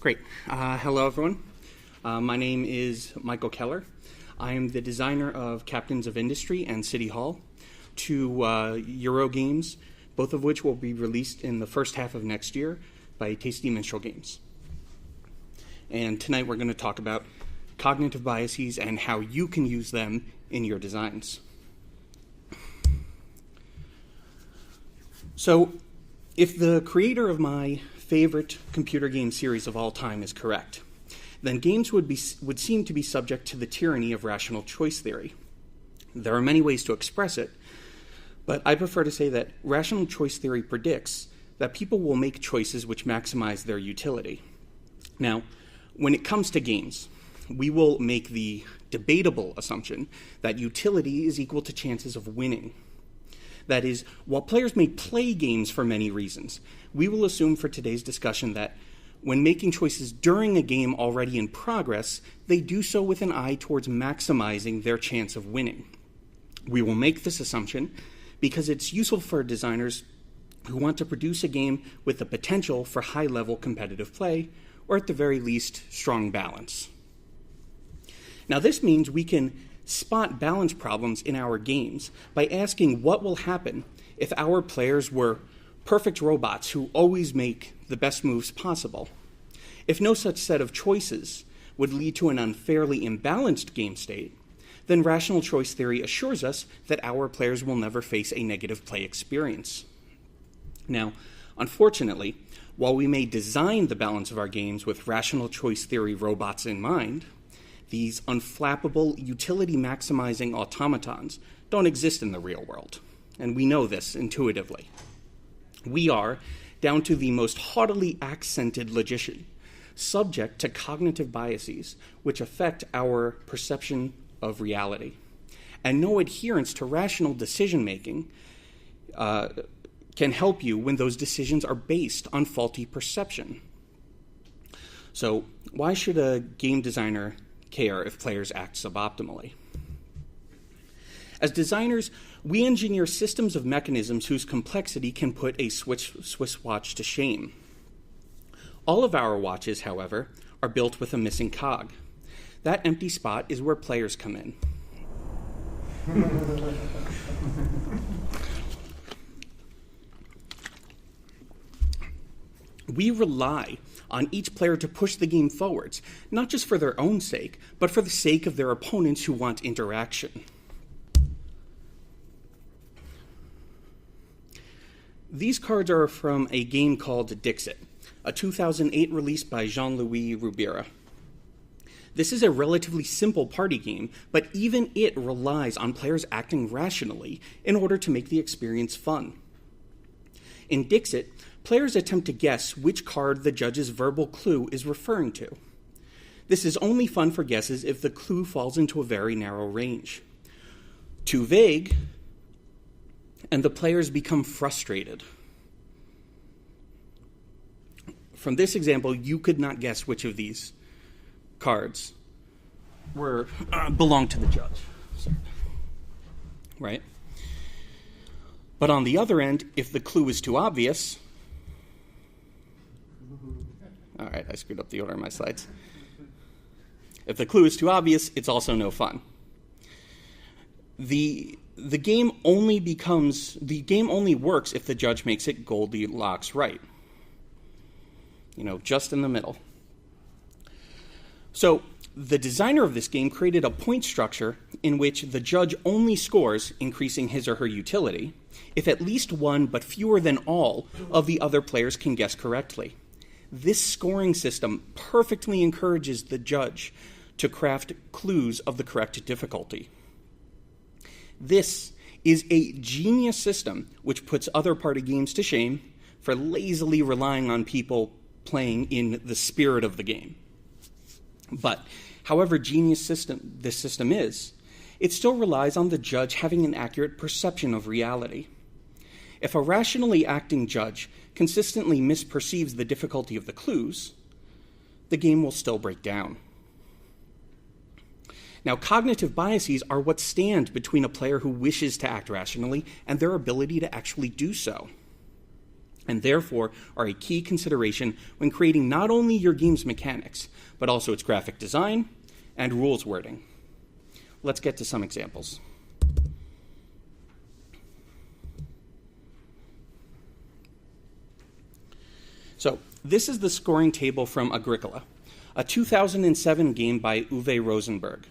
Great. Hello, everyone. My name is Michael Keller. I am the designer of Captains of Industry and City Hall, two Euro games, both of which will be released in the first half of next year by Tasty Minstrel Games. And tonight we're going to talk about cognitive biases and how you can use them in your designs. So, if the creator of my favorite computer game series of all time is correct, then games would seem to be subject to the tyranny of rational choice theory. There are many ways to express it, but I prefer to say that rational choice theory predicts that people will make choices which maximize their utility. Now, when it comes to games, we will make the debatable assumption that utility is equal to chances of winning. That is, while players may play games for many reasons, we will assume for today's discussion that when making choices during a game already in progress, they do so with an eye towards maximizing their chance of winning. We will make this assumption because it's useful for designers who want to produce a game with the potential for high-level competitive play, or at the very least, strong balance. Now, this means we can spot balance problems in our games by asking what will happen if our players were perfect robots who always make the best moves possible. If no such set of choices would lead to an unfairly imbalanced game state, then rational choice theory assures us that our players will never face a negative play experience. Now, unfortunately, while we may design the balance of our games with rational choice theory robots in mind, these unflappable, utility-maximizing automatons don't exist in the real world, and we know this intuitively. We are, down to the most haughtily accented logician, subject to cognitive biases which affect our perception of reality, and no adherence to rational decision-making can help you when those decisions are based on faulty perception. So, why should a game designer care if players act suboptimally? As designers, we engineer systems of mechanisms whose complexity can put a Swiss watch to shame. All of our watches, however, are built with a missing cog. That empty spot is where players come in. We rely on each player to push the game forwards, not just for their own sake, but for the sake of their opponents who want interaction. These cards are from a game called Dixit, a 2008 release by Jean-Louis Rubira. This is a relatively simple party game, but even it relies on players acting rationally in order to make the experience fun. In Dixit, players attempt to guess which card the judge's verbal clue is referring to. This is only fun for guesses if the clue falls into a very narrow range. Too vague, and the players become frustrated. From this example, you could not guess which of these cards belong to the judge. Sorry. Right? But on the other end, if the clue is too obvious... All right, I screwed up the order of my slides. If the clue is too obvious, it's also no fun. The game only works if the judge makes it Goldilocks right. Just in the middle. So, the designer of this game created a point structure in which the judge only scores, increasing his or her utility, if at least one but fewer than all of the other players can guess correctly. This scoring system perfectly encourages the judge to craft clues of the correct difficulty. This is a genius system which puts other party games to shame for lazily relying on people playing in the spirit of the game. But however genius this system is, it still relies on the judge having an accurate perception of reality. If a rationally acting judge consistently misperceives the difficulty of the clues, the game will still break down. Now, cognitive biases are what stand between a player who wishes to act rationally and their ability to actually do so. and therefore are a key consideration when creating not only your game's mechanics, but also its graphic design and rules wording. Let's get to some examples. So this is the scoring table from Agricola, a 2007 game by Uwe Rosenberg.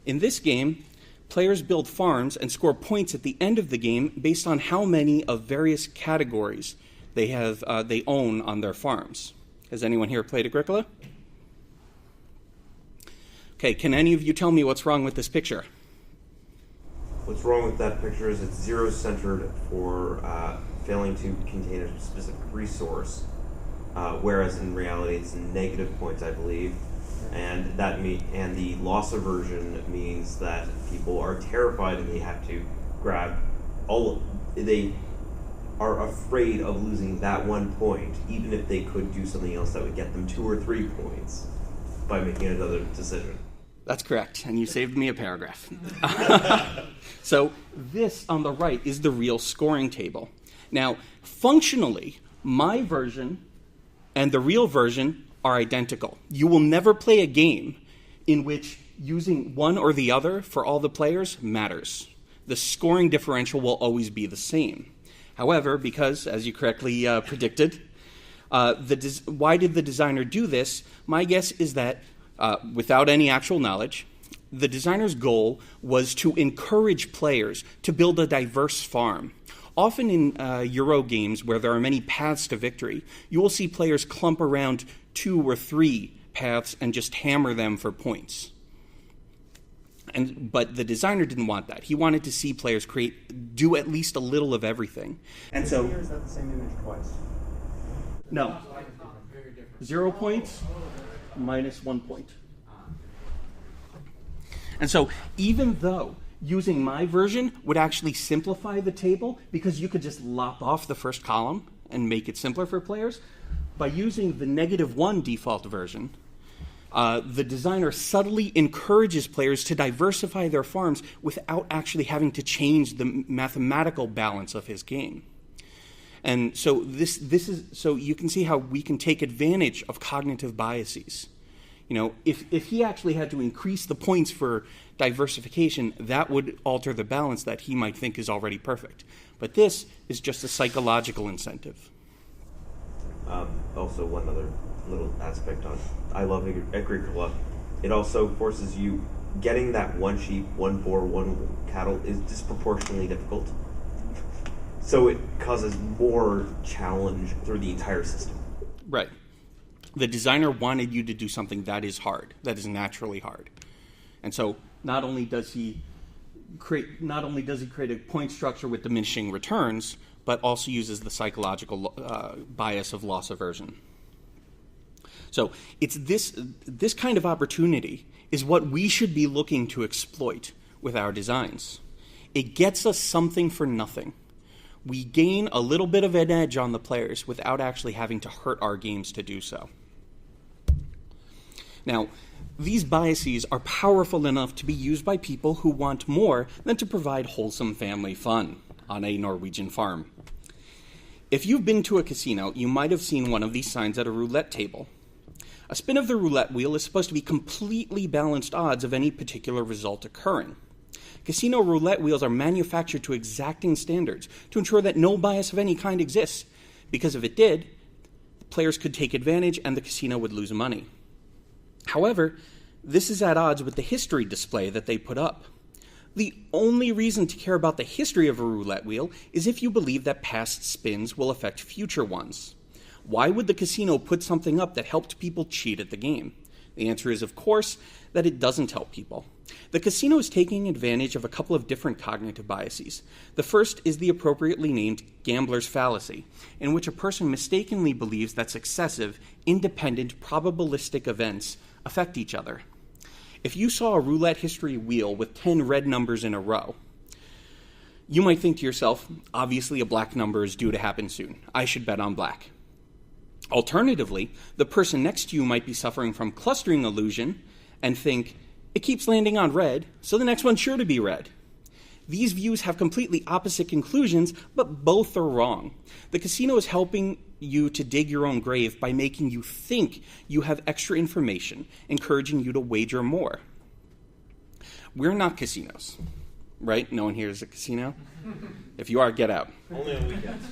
In this game, players build farms and score points at the end of the game based on how many of various categories they own on their farms. Has anyone here played Agricola? Okay, can any of you tell me what's wrong with this picture? What's wrong with that picture is it's zero-centered for failing to contain a specific resource, whereas in reality it's negative points, I believe. And the loss aversion means that people are terrified and they have to grab they are afraid of losing that 1 point, even if they could do something else that would get them 2 or 3 points by making another decision. That's correct, and you saved me a paragraph. So this on the right is the real scoring table. Now, functionally, my version and the real version are identical. You will never play a game in which using one or the other for all the players matters. The scoring differential will always be the same. However, because, as you correctly predicted, why did the designer do this? My guess is that, without any actual knowledge, the designer's goal was to encourage players to build a diverse farm. Often in Euro games where there are many paths to victory, you will see players clump around 2 or 3 paths and just hammer them for points. But the designer didn't want that. He wanted to see players do at least a little of everything. And so, Is that the same image twice? No. 0 points minus 1 point. And so even though using my version would actually simplify the table because you could just lop off the first column and make it simpler for players, by using the -1 default version, the designer subtly encourages players to diversify their farms without actually having to change the mathematical balance of his game. And so this is so you can see how we can take advantage of cognitive biases. You know, if he actually had to increase the points for diversification, that would alter the balance that he might think is already perfect. But this is just a psychological incentive. Also, one other little aspect on I love Agricola. It also forces you, getting that 1 sheep, 1 boar, 1 cattle is disproportionately difficult. So it causes more challenge through the entire system. Right. The designer wanted you to do something that is hard, that is naturally hard. And so not only does he create a point structure with diminishing returns, but also uses the psychological bias of loss aversion. So it's this kind of opportunity is what we should be looking to exploit with our designs. It gets us something for nothing. We gain a little bit of an edge on the players without actually having to hurt our games to do so. Now, these biases are powerful enough to be used by people who want more than to provide wholesome family fun on a Norwegian farm. If you've been to a casino, you might have seen one of these signs at a roulette table. A spin of the roulette wheel is supposed to be completely balanced odds of any particular result occurring. Casino roulette wheels are manufactured to exacting standards to ensure that no bias of any kind exists, because if it did, players could take advantage and the casino would lose money. However, this is at odds with the history display that they put up. The only reason to care about the history of a roulette wheel is if you believe that past spins will affect future ones. Why would the casino put something up that helped people cheat at the game? The answer is, of course, that it doesn't help people. The casino is taking advantage of a couple of different cognitive biases. The first is the appropriately named gambler's fallacy, in which a person mistakenly believes that successive, independent, probabilistic events affect each other. If you saw a roulette history wheel with 10 red numbers in a row, you might think to yourself, obviously a black number is due to happen soon. I should bet on black. Alternatively, the person next to you might be suffering from clustering illusion and think, it keeps landing on red, so the next one's sure to be red. These views have completely opposite conclusions, but both are wrong. The casino is helping you to dig your own grave by making you think you have extra information, encouraging you to wager more. We're not casinos, right? No one here is a casino? If you are, get out. Only on weekends.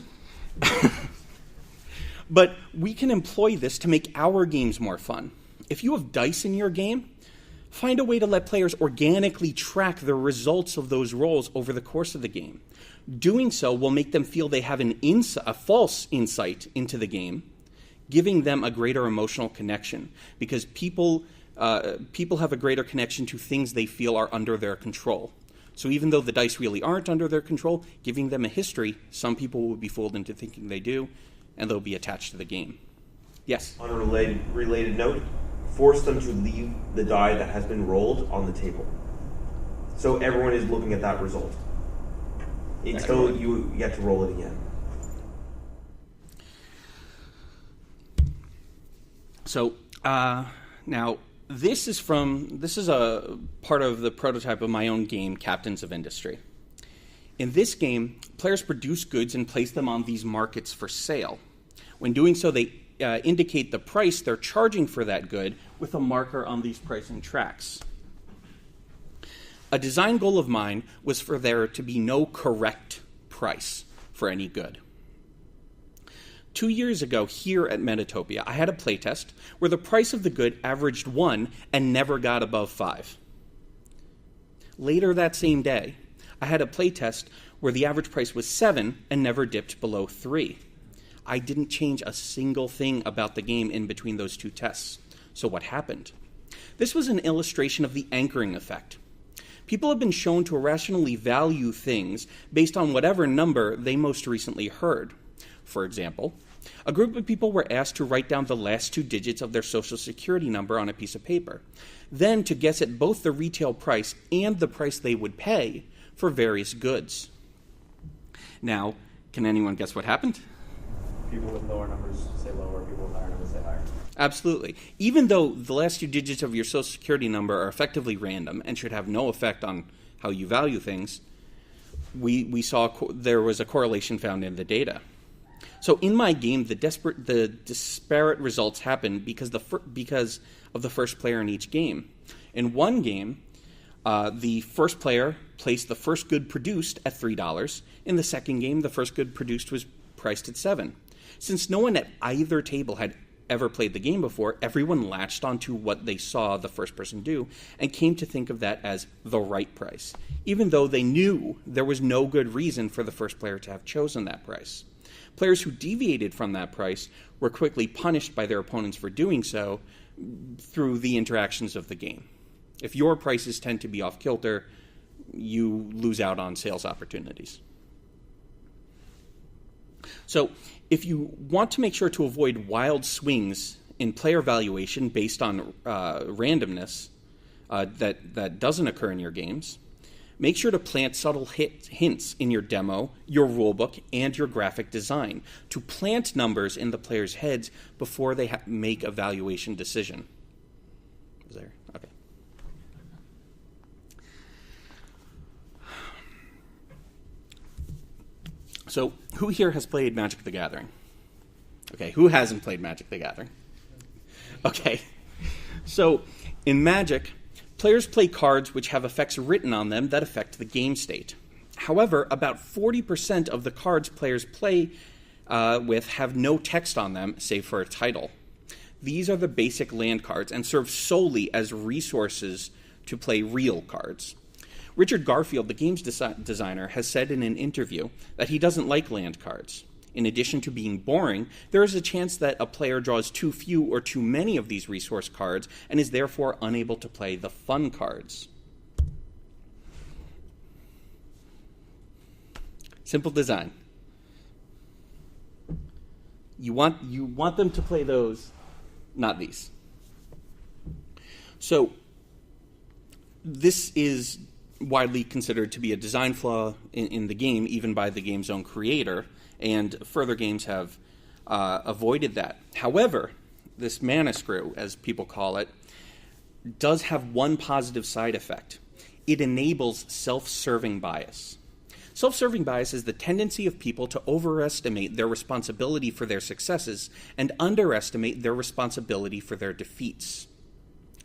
But we can employ this to make our games more fun. If you have dice in your game, find a way to let players organically track the results of those rolls over the course of the game. Doing so will make them feel they have a false insight into the game, giving them a greater emotional connection, because people have a greater connection to things they feel are under their control. So even though the dice really aren't under their control, giving them a history, some people will be fooled into thinking they do, and they'll be attached to the game. Yes? On a related note, force them to leave the die that has been rolled on the table. So everyone is looking at that result until you get to roll it again. So now this is a part of the prototype of my own game, Captains of Industry. In this game, players produce goods and place them on these markets for sale. When doing so, they indicate the price they're charging for that good with a marker on these pricing tracks. A design goal of mine was for there to be no correct price for any good. 2 years ago, here at Metatopia, I had a playtest where the price of the good averaged 1 and never got above 5. Later that same day, I had a playtest where the average price was 7 and never dipped below 3. I didn't change a single thing about the game in between those two tests. So what happened? This was an illustration of the anchoring effect. People have been shown to irrationally value things based on whatever number they most recently heard. For example, a group of people were asked to write down the last 2 digits of their social security number on a piece of paper, then to guess at both the retail price and the price they would pay for various goods. Now, can anyone guess what happened? People with lower numbers say lower, people with higher numbers say higher. Absolutely. Even though the last 2 digits of your social security number are effectively random and should have no effect on how you value things, we saw there was a correlation found in the data. So in my game, the disparate results happened because of the first player in each game. In one game, the first player placed the first good produced at $3. In the second game, the first good produced was priced at $7. Since no one at either table had ever played the game before, everyone latched onto what they saw the first person do and came to think of that as the right price, even though they knew there was no good reason for the first player to have chosen that price. Players who deviated from that price were quickly punished by their opponents for doing so through the interactions of the game. If your prices tend to be off kilter, you lose out on sales opportunities. So, if you want to make sure to avoid wild swings in player valuation based on randomness that doesn't occur in your games, make sure to plant subtle hints in your demo, your rulebook, and your graphic design to plant numbers in the players' heads before they make a valuation decision. Was there? Okay. So, who here has played Magic the Gathering? Okay, who hasn't played Magic the Gathering? Okay. So, in Magic, players play cards which have effects written on them that affect the game state. However, about 40% of the cards players play with have no text on them, save for a title. These are the basic land cards and serve solely as resources to play real cards. Richard Garfield, the games designer, has said in an interview that he doesn't like land cards. In addition to being boring, there is a chance that a player draws too few or too many of these resource cards and is therefore unable to play the fun cards. Simple design. You want them to play those, not these. So this is widely considered to be a design flaw in the game, even by the game's own creator, and further games have avoided that. However, this mana screw, as people call it, does have one positive side effect. it enables self-serving bias. Self-serving bias is the tendency of people to overestimate their responsibility for their successes and underestimate their responsibility for their defeats.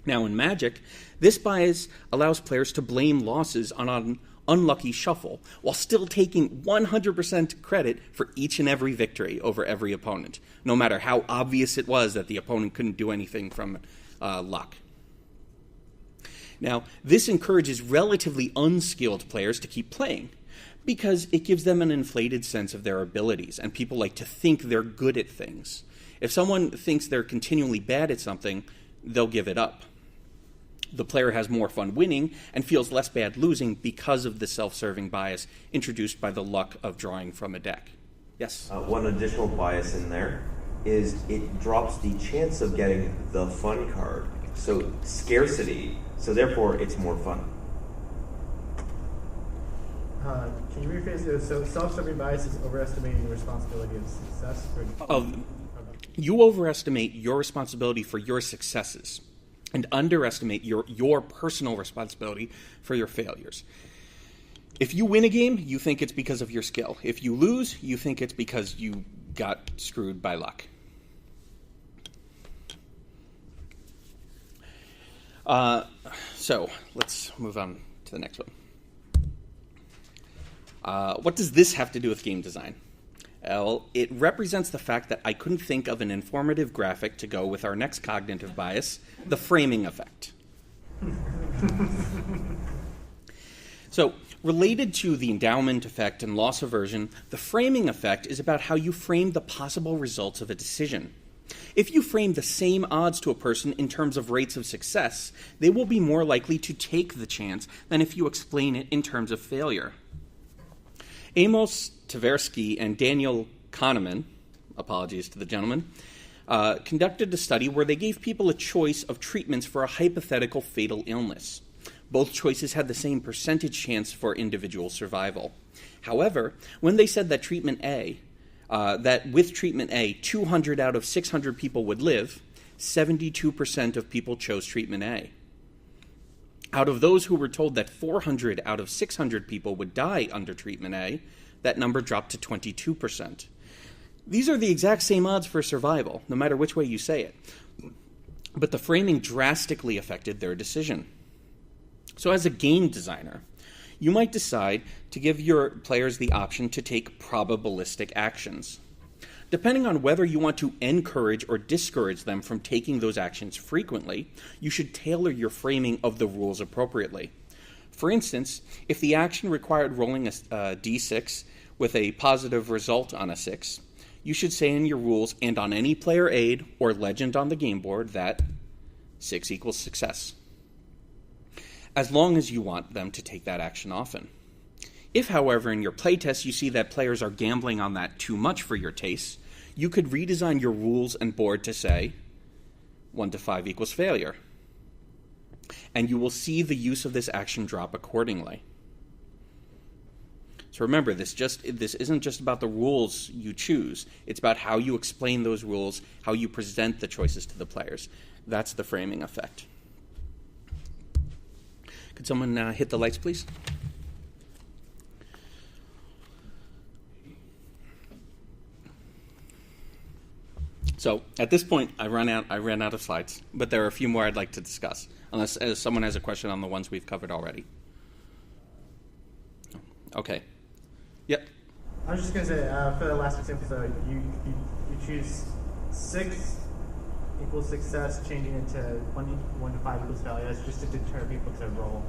Now, in Magic, this bias allows players to blame losses on an unlucky shuffle while still taking 100% credit for each and every victory over every opponent, no matter how obvious it was that the opponent couldn't do anything from luck. Now, this encourages relatively unskilled players to keep playing, because it gives them an inflated sense of their abilities, and people like to think they're good at things. If someone thinks they're continually bad at something, they'll give it up. The player has more fun winning and feels less bad losing because of the self-serving bias introduced by the luck of drawing from a deck. Yes? One additional bias in there is it drops the chance of getting the fun card. So scarcity, so therefore it's more fun. Can you rephrase this? So self-serving bias is overestimating the responsibility of success? You overestimate your responsibility for your successes and underestimate your personal responsibility for your failures. If you win a game, you think it's because of your skill. If you lose, you think it's because you got screwed by luck. So let's move on to the next one. What does this have to do with game design? Well, it represents the fact that I couldn't think of an informative graphic to go with our next cognitive bias, the framing effect. So, related to the endowment effect and loss aversion, the framing effect is about how you frame the possible results of a decision. If you frame the same odds to a person in terms of rates of success, they will be more likely to take the chance than if you explain it in terms of failure. Amos Tversky and Daniel Kahneman, apologies to the gentleman, conducted a study where they gave people a choice of treatments for a hypothetical fatal illness. Both choices had the same percentage chance for individual survival. However, when they said that with treatment A, 200 out of 600 people would live, 72% of people chose treatment A. Out of those who were told that 400 out of 600 people would die under treatment A, that number dropped to 22%. These are the exact same odds for survival, no matter which way you say it. But the framing drastically affected their decision. So as a game designer, you might decide to give your players the option to take probabilistic actions. Depending on whether you want to encourage or discourage them from taking those actions frequently, you should tailor your framing of the rules appropriately. For instance, if the action required rolling a d6 with a positive result on a 6, you should say in your rules and on any player aid or legend on the game board that 6 equals success, as long as you want them to take that action often. If, however, in your playtest you see that players are gambling on that too much for your taste, you could redesign your rules and board to say 1 to 5 equals failure. And you will see the use of this action drop accordingly. So remember, this isn't just about the rules you choose. It's about how you explain those rules, how you present the choices to the players. That's the framing effect. Could someone hit the lights, please? So at this point, I ran out of slides, but there are a few more I'd like to discuss, unless someone has a question on the ones we've covered already. Okay. Yep. I was just going to say, for the last example, so you choose 6 equals success, changing it to 1 to 5 equals failure. That's just to deter people to roll.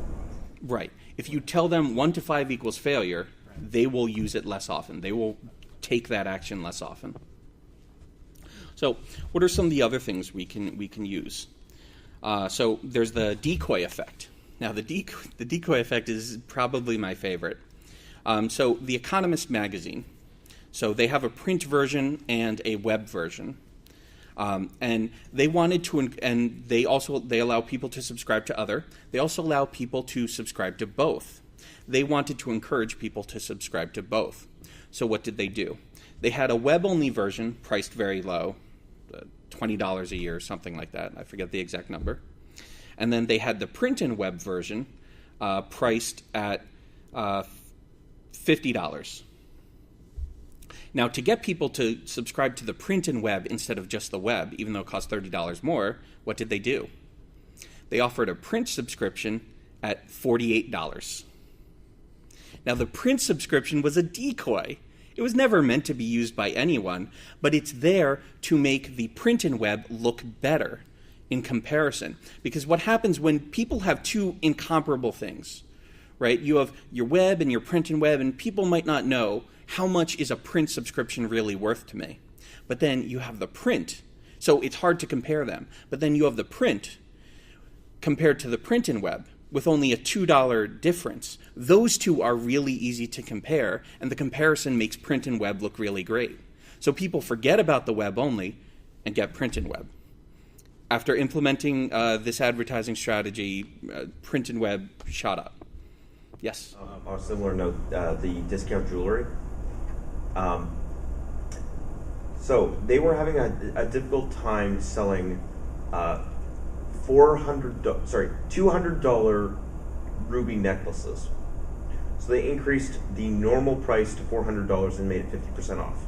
Right. If you tell them 1 to 5 equals failure, they will use it less often. They will take that action less often. So what are some of the other things we can use? So there's the decoy effect. Now the decoy effect is probably my favorite. So The Economist magazine. So they have a print version and a web version. And they wanted to, and they allow people to subscribe to other. They also allow people to subscribe to both. They wanted to encourage people to subscribe to both. So what did they do? They had a web-only version priced very low, $20 a year, something like that. I forget the exact number. And then they had the print and web version priced at $50. Now, to get people to subscribe to the print and web instead of just the web, even though it costs $30 more, what did they do? They offered a print subscription at $48. Now, the print subscription was a decoy. It was never meant to be used by anyone, but it's there to make the print and web look better in comparison. Because what happens when people have two incomparable things, right? You have your web and your print and web, and people might not know how much is a print subscription really worth to me. But then you have the print, so it's hard to compare them. But then you have the print compared to the print and web with only a $2 difference. Those two are really easy to compare, and the comparison makes print and web look really great. So people forget about the web only and get print and web. After implementing this advertising strategy, print and web shot up. Yes? On a similar note, the discount jewelry. So they were having a difficult time selling $200 ruby necklaces. So they increased the normal price to $400 and made it 50% off.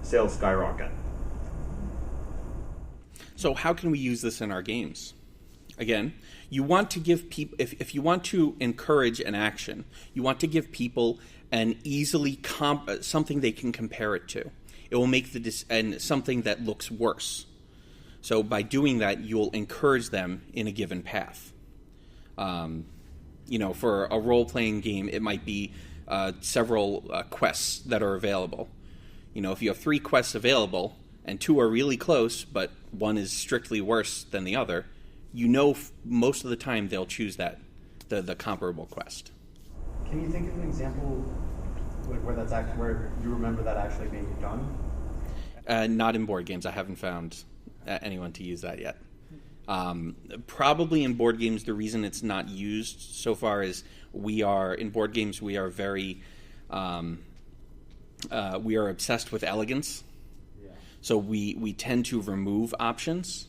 Sales skyrocket. So how can we use this in our games? Again, you want to give people, if you want to encourage an action, you want to give people an easily something they can compare it to. It will make and something that looks worse. So by doing that, you'll encourage them in a given path. For a role-playing game, it might be several quests that are available. If you have 3 quests available and 2 are really close, but one is strictly worse than the other, most of the time they'll choose the comparable quest. Can you think of an example where you remember that actually being done? Not in board games. I haven't found anyone to use that yet. Probably in board games, the reason it's not used so far is in board games we are very we are obsessed with elegance. Yeah. So we tend to remove options.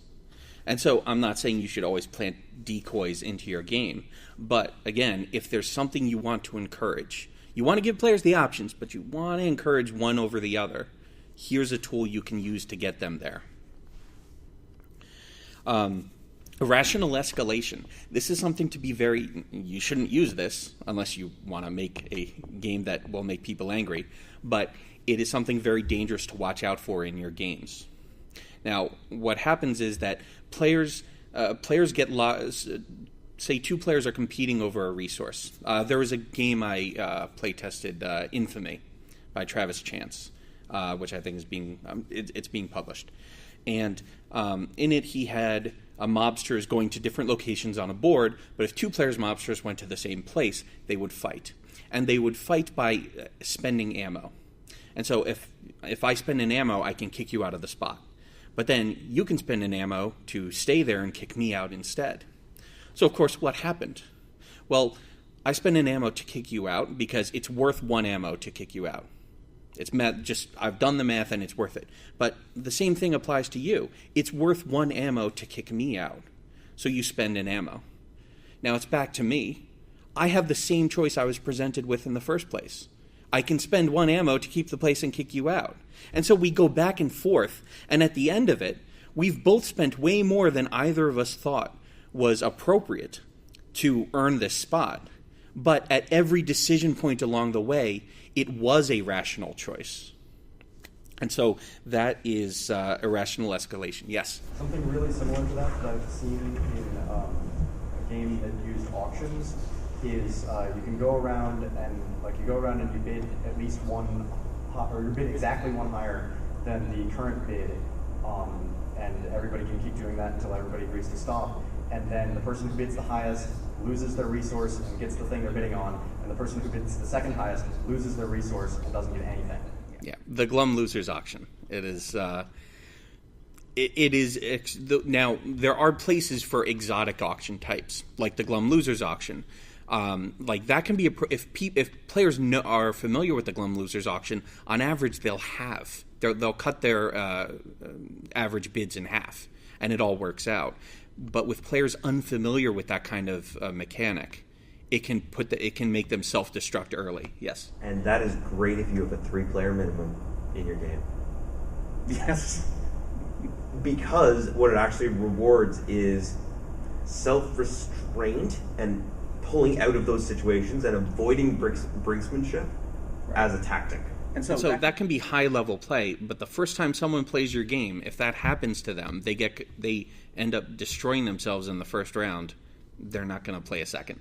And so I'm not saying you should always plant decoys into your game. But again, if there's something you want to encourage, you want to give players the options, but you want to encourage one over the other, here's a tool you can use to get them there. Irrational escalation. This is something to be you shouldn't use this unless you want to make a game that will make people angry, but it is something very dangerous to watch out for in your games. Now, what happens is that players get lost. Say 2 players are competing over a resource. There was a game I play tested, Infamy, by Travis Chance, which I think is it's being published. And in it, he had mobsters going to different locations on a board, but if 2 players' mobsters went to the same place, they would fight. And they would fight by spending ammo. And so if I spend an ammo, I can kick you out of the spot. But then you can spend an ammo to stay there and kick me out instead. So, of course, what happened? Well, I spend an ammo to kick you out because it's worth 1 ammo to kick you out. It's I've done the math and it's worth it. But the same thing applies to you. It's worth 1 ammo to kick me out. So you spend an ammo. Now it's back to me. I have the same choice I was presented with in the first place. I can spend 1 ammo to keep the place and kick you out. And so we go back and forth, and at the end of it, we've both spent way more than either of us thought was appropriate to earn this spot. But at every decision point along the way, it was a rational choice. And so that is irrational escalation. Yes? Something really similar to that I've seen in a game that used auctions is you can go around and you bid at least one, or you bid exactly 1 higher than the current bid, and everybody can keep doing that until everybody agrees to stop. And then the person who bids the highest loses their resource and gets the thing they're bidding on, and the person who bids the second highest loses their resource and doesn't get anything. Yeah, the glum losers auction. It is. Now there are places for exotic auction types, like the glum losers auction. Like that can be if players are familiar with the glum losers auction. On average, they'll cut their average bids in half, and it all works out. But with players unfamiliar with that kind of mechanic, it can make them self-destruct early. Yes. And that is great if you have a 3-player minimum in your game. Yes. Because what it actually rewards is self-restraint and pulling out of those situations and avoiding brinksmanship as a tactic. And so that can be high-level play, but the first time someone plays your game, if that happens to them, they end up destroying themselves in the first round. They're not going to play a second.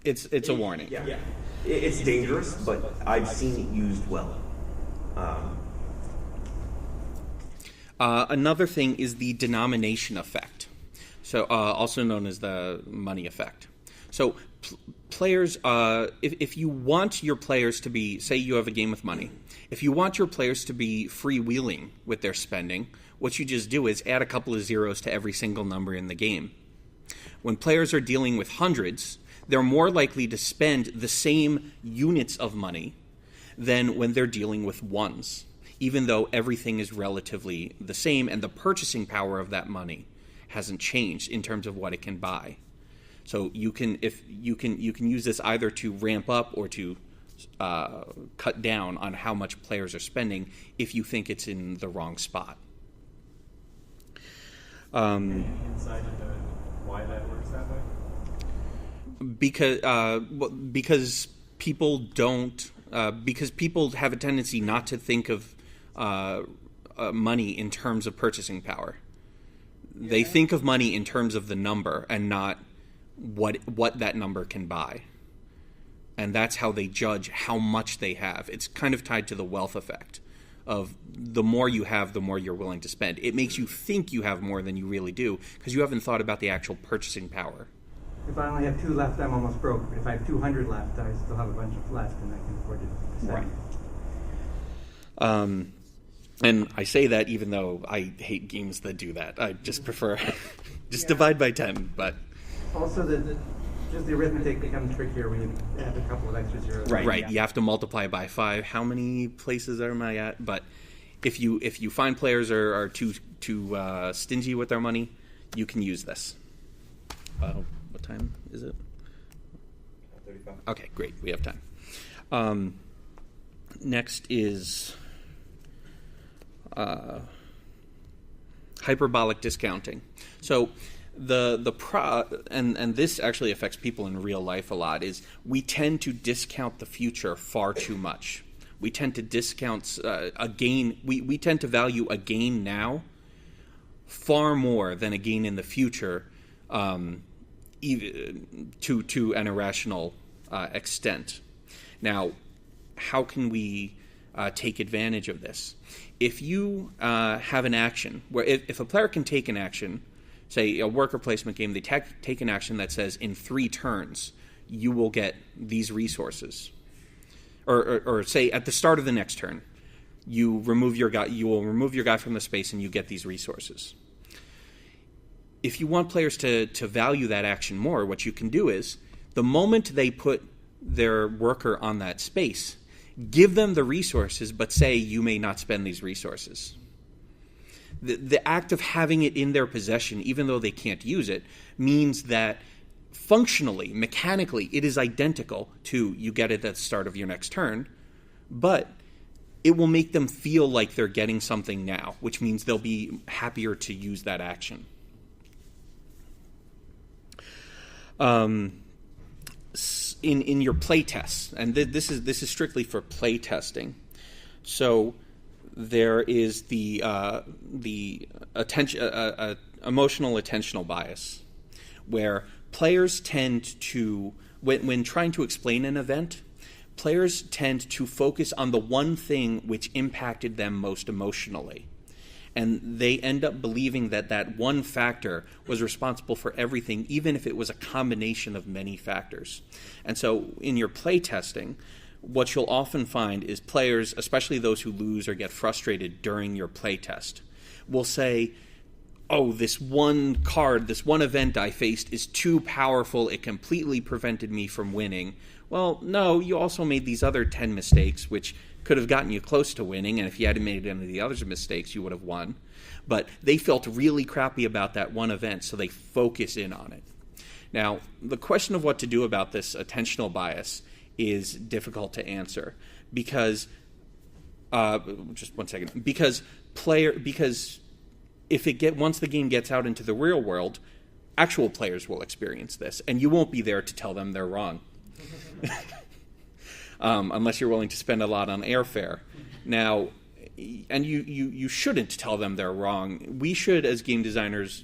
It's a warning. Yeah. It's dangerous, but I've seen it used well. Another thing is the denomination effect, so also known as the money effect. So players, if you want your players to be, say you have a game with money, if you want your players to be freewheeling with their spending, what you just do is add a couple of zeros to every single number in the game. When players are dealing with hundreds, they're more likely to spend the same units of money than when they're dealing with ones, even though everything is relatively the same and the purchasing power of that money hasn't changed in terms of what it can buy. So you can use this either to ramp up or to cut down on how much players are spending if you think it's in the wrong spot. Any insight into why that works that way? Because people don't. Because people have a tendency not to think of money in terms of purchasing power. Yeah. They think of money in terms of the number and not what that number can buy. And that's how they judge how much they have. It's kind of tied to the wealth effect of the more you have, the more you're willing to spend. It makes you think you have more than you really do because you haven't thought about the actual purchasing power. If I only have 2 left, I'm almost broke. But if I have 200 left, I still have a bunch of left, and I can afford to spend. Right. And I say that even though I hate games that do that. I just prefer divide by 10. But also, just the arithmetic becomes trickier when you add a couple of extra zeros. Right. Yeah. You have to multiply by 5. How many places am I at? But if you find players are too stingy with their money, you can use this. What time is it? 35. Okay, great. We have time. Next is hyperbolic discounting. So and this actually affects people in real life a lot, is we tend to discount the future far too much. We tend to discount a gain. We tend to value a gain now far more than a gain in the future, to an irrational extent. Now, how can we take advantage of this? If you have an action where if a player can take an action, say a worker placement game, they take an action that says in 3 turns you will get these resources, or say at the start of the next turn you will remove your guy from the space and you get these resources. If you want players to value that action more, what you can do is, the moment they put their worker on that space, give them the resources, but say you may not spend these resources. The act of having it in their possession, even though they can't use it, means that functionally, mechanically, it is identical to you get it at the start of your next turn, but it will make them feel like they're getting something now, which means they'll be happier to use that action. In your play tests, and this is strictly for play testing. So there is the emotional attentional bias, where players tend to, when trying to explain an event, players tend to focus on the one thing which impacted them most emotionally. And they end up believing that one factor was responsible for everything, even if it was a combination of many factors. And so in your play testing, what you'll often find is players, especially those who lose or get frustrated during your play test, will say, oh, this one card, this one event I faced is too powerful, it completely prevented me from winning. Well, no, you also made these other 10 mistakes, which could have gotten you close to winning, and if you hadn't made any of the other mistakes, you would have won. But they felt really crappy about that one event, so they focus in on it. Now, the question of what to do about this attentional bias is difficult to answer because, just one second, because once the game gets out into the real world, actual players will experience this, and you won't be there to tell them they're wrong, unless you're willing to spend a lot on airfare. Now, and you shouldn't tell them they're wrong. We should, as game designers,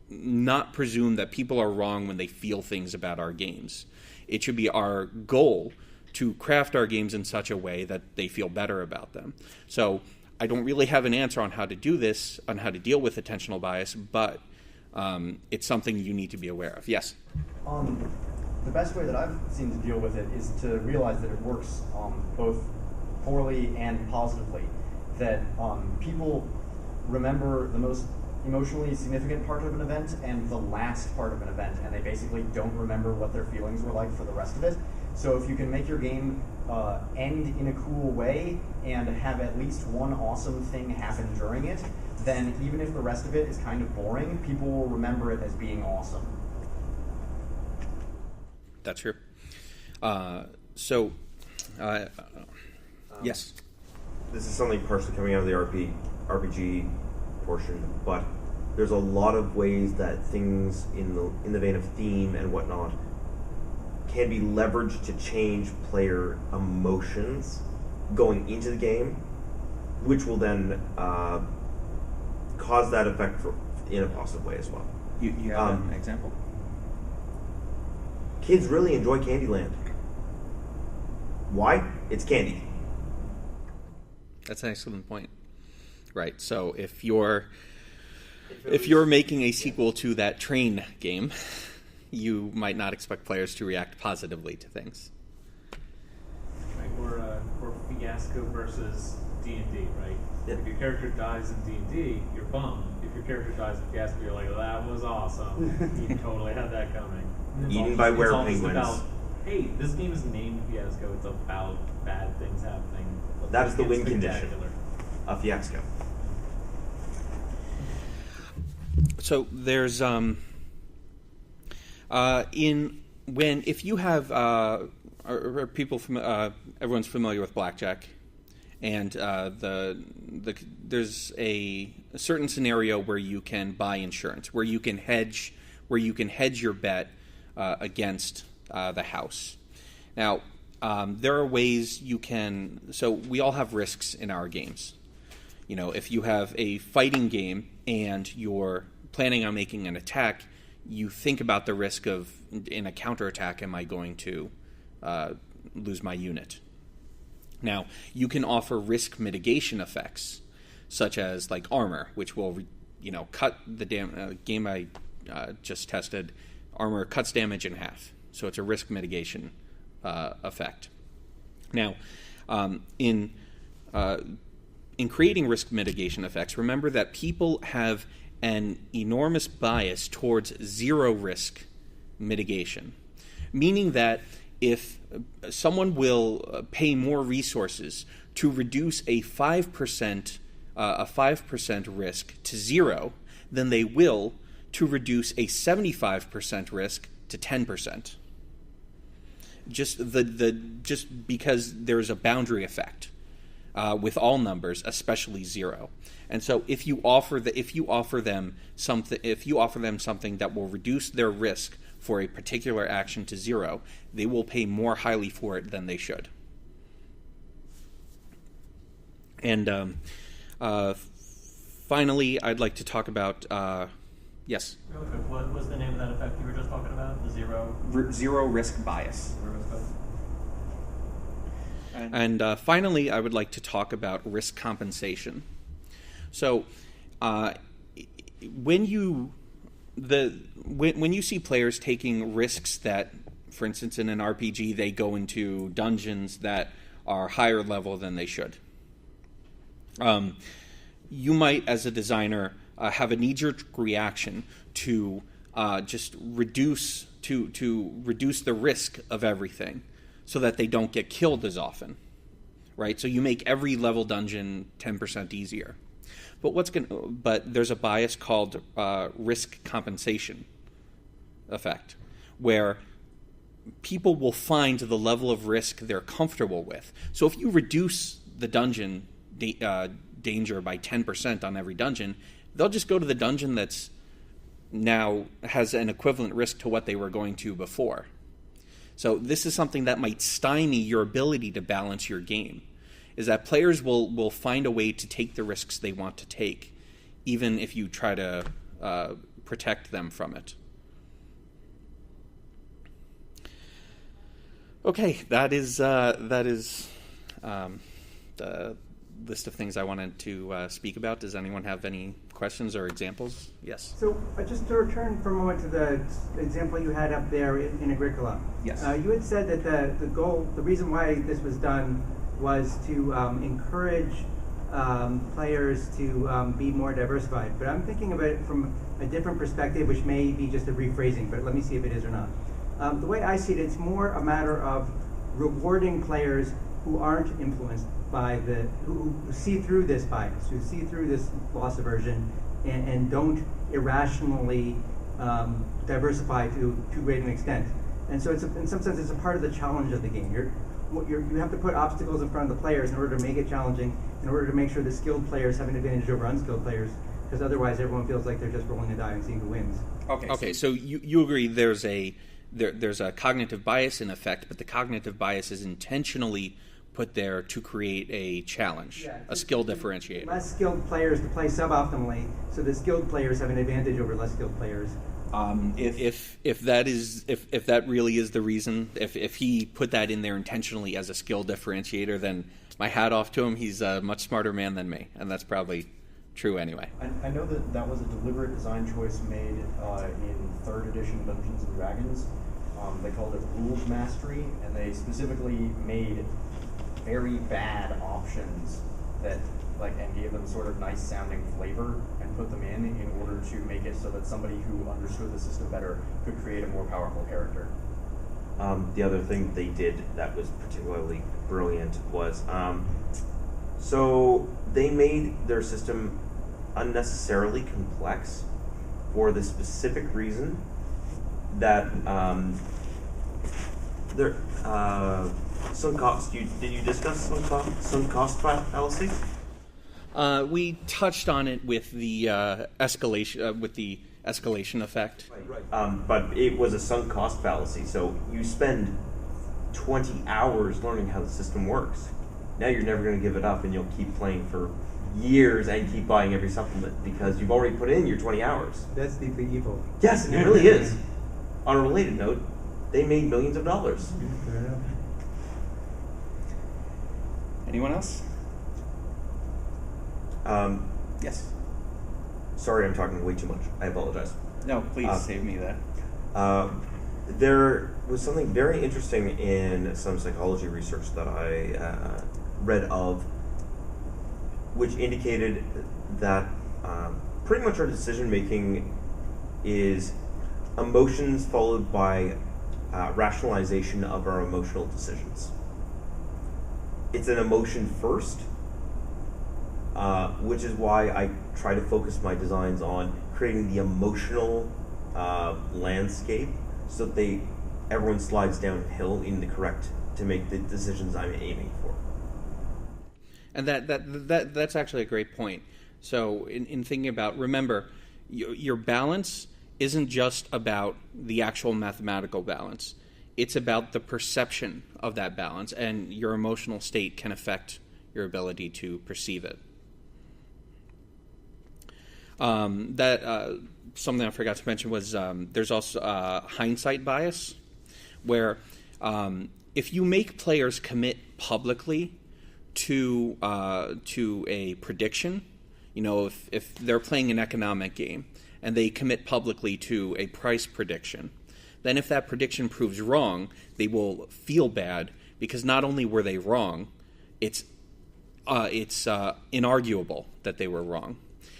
not presume that people are wrong when they feel things about our games. It should be our goal to craft our games in such a way that they feel better about them. So I don't really have an answer on how to do this, on how to deal with attentional bias, but it's something you need to be aware of. Yes? The best way that I've seen to deal with it is to realize that it works both poorly and positively. That people remember the most emotionally significant part of an event and the last part of an event, and they basically don't remember what their feelings were like for the rest of it. So if you can make your game end in a cool way and have at least one awesome thing happen during it, then even if the rest of it is kind of boring, people will remember it as being awesome. That's true. Yes? This is something partially coming out of the RPG portion, but there's a lot of ways that things in the vein of theme and whatnot can be leveraged to change player emotions going into the game, which will then cause that effect in a positive way as well. You have an example? Kids really enjoy Candyland. Why? It's candy. That's an excellent point. Right. So if you're making a sequel to that train game, you might not expect players to react positively to things. Right, or Fiasco versus D&D, right? Yep. If your character dies in D&D, you're bummed. If your character dies in Fiasco, you're like, that was awesome. You totally had that coming. Eaten by werewolves. penguins. Hey, this game is named Fiasco. It's about bad things happening. That is the It's win condition. spectacular. A fiasco. So there's if you have are people everyone's familiar with blackjack, and there's a certain scenario where you can buy insurance, where you can hedge your bet against the house. Now there are ways you can. So we all have risks in our games. You know, if you have a fighting game and you're planning on making an attack, you think about the risk of, in a counterattack, am I going to lose my unit? Now, you can offer risk mitigation effects, such as like armor, which will, cut the game I just tested. Armor cuts damage in half, so it's a risk mitigation effect. Now, in creating risk mitigation effects, remember that people have an enormous bias towards zero risk mitigation, meaning that if someone will pay more resources to reduce a 5% risk to zero, then they will to reduce a 75% risk to 10%. Just because there's a boundary effect. With all numbers, especially zero, and so if you offer them something that will reduce their risk for a particular action to zero, they will pay more highly for it than they should. And finally, I'd like to talk about yes. Real quick, what was the name of that effect you were just talking about? The zero risk bias. zero risk bias? And finally, I would like to talk about risk compensation. So, when you see players taking risks that, for instance, in an RPG, they go into dungeons that are higher level than they should, you might, as a designer, have a knee-jerk reaction to just reduce the risk of everything, so that they don't get killed as often, right? So you make every level dungeon 10% easier. But there's a bias called risk compensation effect, where people will find the level of risk they're comfortable with. So if you reduce the dungeon danger by 10% on every dungeon, they'll just go to the dungeon that's now has an equivalent risk to what they were going to before. So this is something that might stymie your ability to balance your game, is that players will find a way to take the risks they want to take, even if you try to protect them from it. Okay, that is the list of things I wanted to speak about. Does anyone have any questions or examples? Yes. So just to return for a moment to the example you had up there in Agricola. Yes. You had said that the goal, the reason why this was done was to encourage players to be more diversified. But I'm thinking about it from a different perspective, which may be just a rephrasing, but let me see if it is or not. The way I see it, it's more a matter of rewarding players who aren't influenced by who see through this bias, who see through this loss aversion, and don't irrationally diversify to too great an extent. And so it's in some sense, it's a part of the challenge of the game. You have to put obstacles in front of the players in order to make it challenging, in order to make sure the skilled players have an advantage over unskilled players, because otherwise everyone feels like they're just rolling a die and seeing who wins. Okay, so you agree there's a cognitive bias in effect, but the cognitive bias is intentionally put there to create a challenge, a skill differentiator. Less skilled players to play suboptimally, so the skilled players have an advantage over less skilled players. If that really is the reason, if he put that in there intentionally as a skill differentiator, then my hat off to him. He's a much smarter man than me, and that's probably true anyway. I know that was a deliberate design choice made in 3rd edition Dungeons and Dragons. They called it rules mastery, and they specifically made very bad options that and gave them sort of nice sounding flavor and put them in order to make it so that somebody who understood the system better could create a more powerful character. The other thing they did that was particularly brilliant was so they made their system unnecessarily complex for the specific reason that there sunk cost. Did you discuss sunk cost fallacy? We touched on it with the escalation effect. Right. But it was a sunk cost fallacy. So you spend 20 hours learning how the system works. Now you're never going to give it up, and you'll keep playing for years and keep buying every supplement because you've already put in your 20 hours. That's deeply evil. Yes, it really is. On a related note, they made millions of dollars. Fair enough. Anyone else? Yes. Sorry, I'm talking way too much. I apologize. No, please save me that. There was something very interesting in some psychology research that I read of, which indicated that pretty much our decision making is emotions followed by rationalization of our emotional decisions. It's an emotion first, which is why I try to focus my designs on creating the emotional landscape so that everyone slides downhill in the correct to make the decisions I'm aiming for. And that's actually a great point. So in thinking about, remember, your balance isn't just about the actual mathematical balance. It's about the perception of that balance, and your emotional state can affect your ability to perceive it. Something I forgot to mention was there's also hindsight bias, where if you make players commit publicly to a prediction, if they're playing an economic game and they commit publicly to a price prediction, then if that prediction proves wrong, they will feel bad because not only were they wrong, it's inarguable that they were wrong.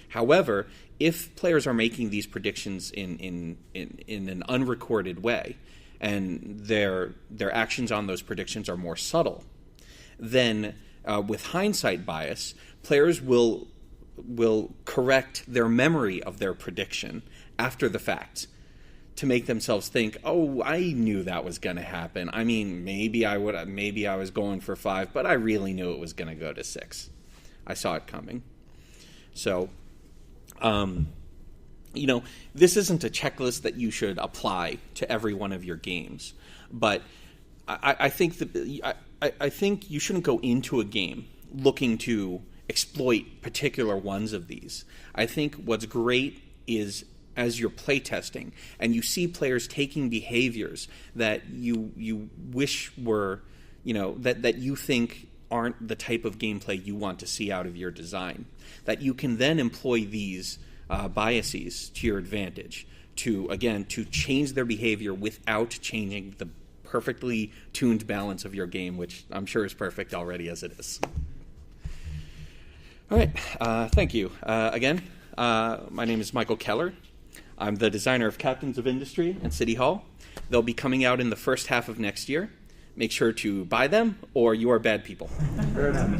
However, if players are making these predictions in an unrecorded way, and their actions on those predictions are more subtle, then with hindsight bias, players will correct their memory of their prediction after the fact. to make themselves think, oh, I knew that was going to happen. I mean, maybe I was going for 5, but I really knew it was going to go to 6. I saw it coming. So, this isn't a checklist that you should apply to every one of your games, but I think I think you shouldn't go into a game looking to exploit particular ones of these. I think what's great is as you're playtesting and you see players taking behaviors that you wish were, that you think aren't the type of gameplay you want to see out of your design, that you can then employ these biases to your advantage to change their behavior without changing the perfectly tuned balance of your game, which I'm sure is perfect already as it is. All right, thank you. Again, my name is Michael Keller. I'm the designer of Captains of Industry and City Hall. They'll be coming out in the first half of next year. Make sure to buy them, or you are bad people. Fair enough.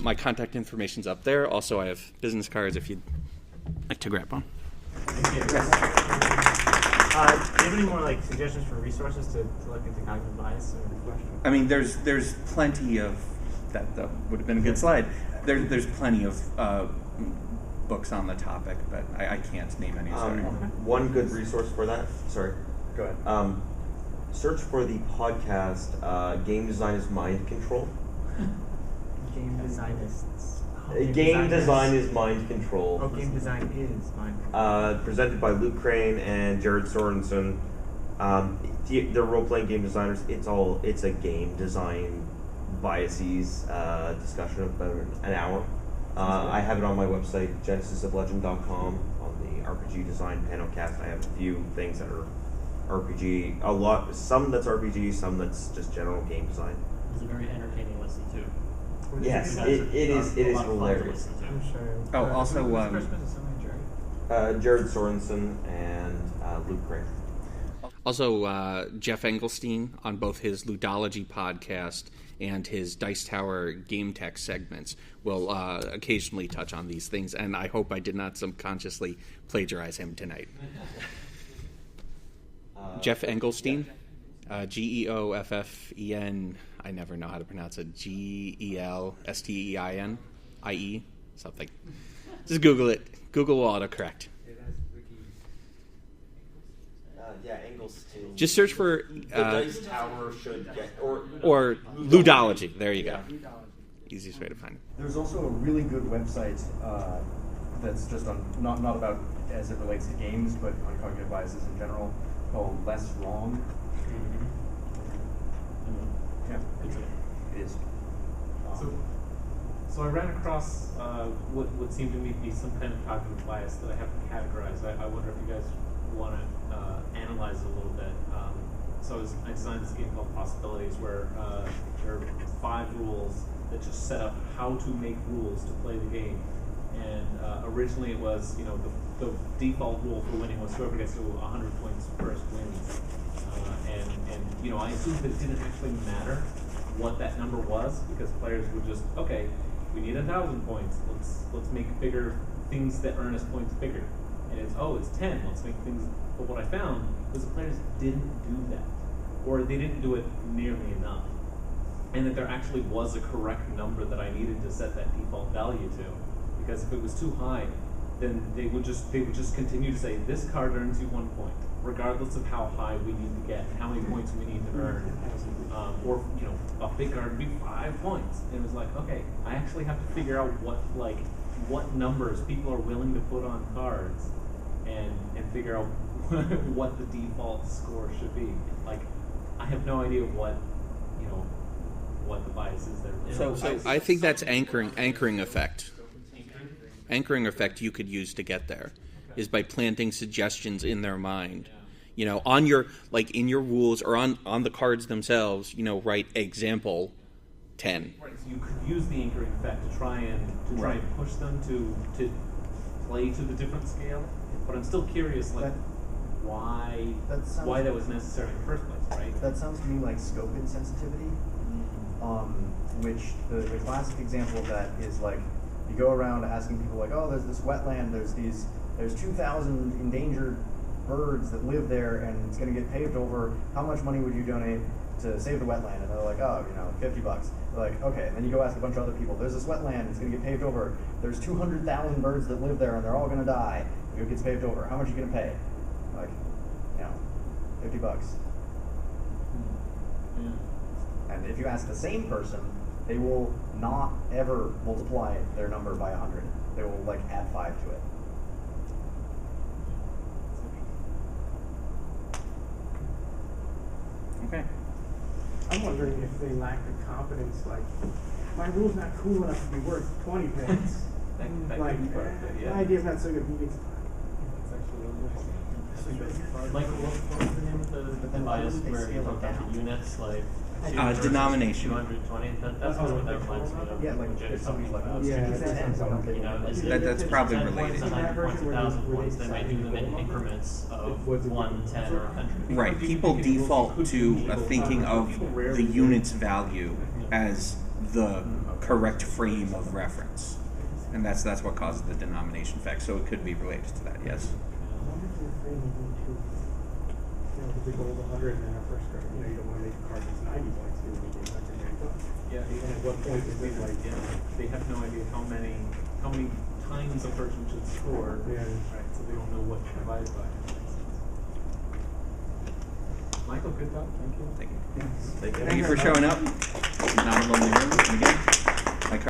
My contact information's up there. Also, I have business cards if you'd like to grab one. Thank you. Do you have any more suggestions for resources to look into cognitive bias or question? I mean, there's plenty of that would have been a good slide. There's plenty of books on the topic, but I can't name any. One good resource for that. Sorry. Go ahead. Search for the podcast Game Design is Mind Control. Game designists. Game design is mind control. Oh, game design is mind control. Presented by Luke Crane and Jared Sorensen. They're role-playing game designers. It's a game design biases discussion of about an hour. I have it on my website, genesisoflegend.com, on the RPG design panel cast. I have a few things that are RPG, some that's RPG, some that's just general game design. It's a very entertaining listen too. Yes, it is hilarious. I'm sure. Oh, also, Jared Sorensen and Luke Crane. Also, Jeff Engelstein on both his Ludology podcast and his Dice Tower Game Tech segments will occasionally touch on these things, and I hope I did not subconsciously plagiarize him tonight. Jeff Engelstein, Geoffen, I never know how to pronounce it, Gelstein, IE, something. Just Google it. Google will autocorrect. Engelstein. Just search for the Dice Tower should get or Ludology. There you go. Easiest way to find it. There's also a really good website that's just on not about as it relates to games, but on cognitive biases in general, called Less Wrong. Yeah, it is. So I ran across what seemed to me to be some kind of cognitive bias that I haven't categorized. I wonder if you guys want to analyze it a little bit. So I designed this game called Possibilities, where there are 5 rules that just set up how to make rules to play the game. And originally it was, the default rule for winning was whoever gets to 100 points first wins. And I assumed that it didn't actually matter what that number was, because players would just, okay, we need 1,000 points. Let's make bigger things that earn us points bigger. And it's 10. Let's make things. But what I found was the players didn't do that, or they didn't do it nearly enough, and that there actually was a correct number that I needed to set that default value to. Because if it was too high, then they would just continue to say this card earns you 1 point, regardless of how high we need to get, how many points we need to earn. Or a big card would be 5 points. And it was like, okay, I actually have to figure out what numbers people are willing to put on cards, and figure out what the default score should be. I have no idea what the bias is there. So I think that's anchoring effect. Anchoring effect you could use to get there is by planting suggestions in their mind. On your in your rules or on the cards themselves, write example 10. Right, so you could use the anchoring effect to try and push them to play to the different scale. But I'm still curious, why that was necessary in the first place, right? That sounds to me like scope insensitivity, which the classic example of that is you go around asking people oh, there's this wetland, there's 2,000 endangered birds that live there and it's going to get paved over. How much money would you donate to save the wetland? And they're like, oh, $50. They're like, okay. And then you go ask a bunch of other people. There's this wetland. It's going to get paved over. There's 200,000 birds that live there, and they're all going to die if it gets paved over. How much are you going to pay? Like, $50. Yeah. And if you ask the same person, they will not ever multiply their number by 100. They will add 5 to it. Okay. I'm wondering if they lack the confidence, my rule's not cool enough to be worth 20 points. That could be part of it, yeah. My idea's not so good. That's actually really nice. Like, what was the name of the device where you look at the units, like Denomination. 220? That's what that reminds me of. Yeah, if somebody's like, oh, Yeah, Is it That's probably 10 related. points, 100 points, 1,000 points? They might do them in increments of 1, 10, or 100. Right. People default to thinking of the unit's value as the correct frame of reference, and that's what causes the denomination effect. So it could be related to that. Yes. The goal of 100 in our first grade. You don't want to make a card that's 90 points. You want to make it 100. Yeah, and at what point is it they have no idea how many times a person should score, Yeah. right? So they don't know what to divide by. Michael, good job. Thank you. Thank you. Thank you for showing up. Not a lonely room. And again.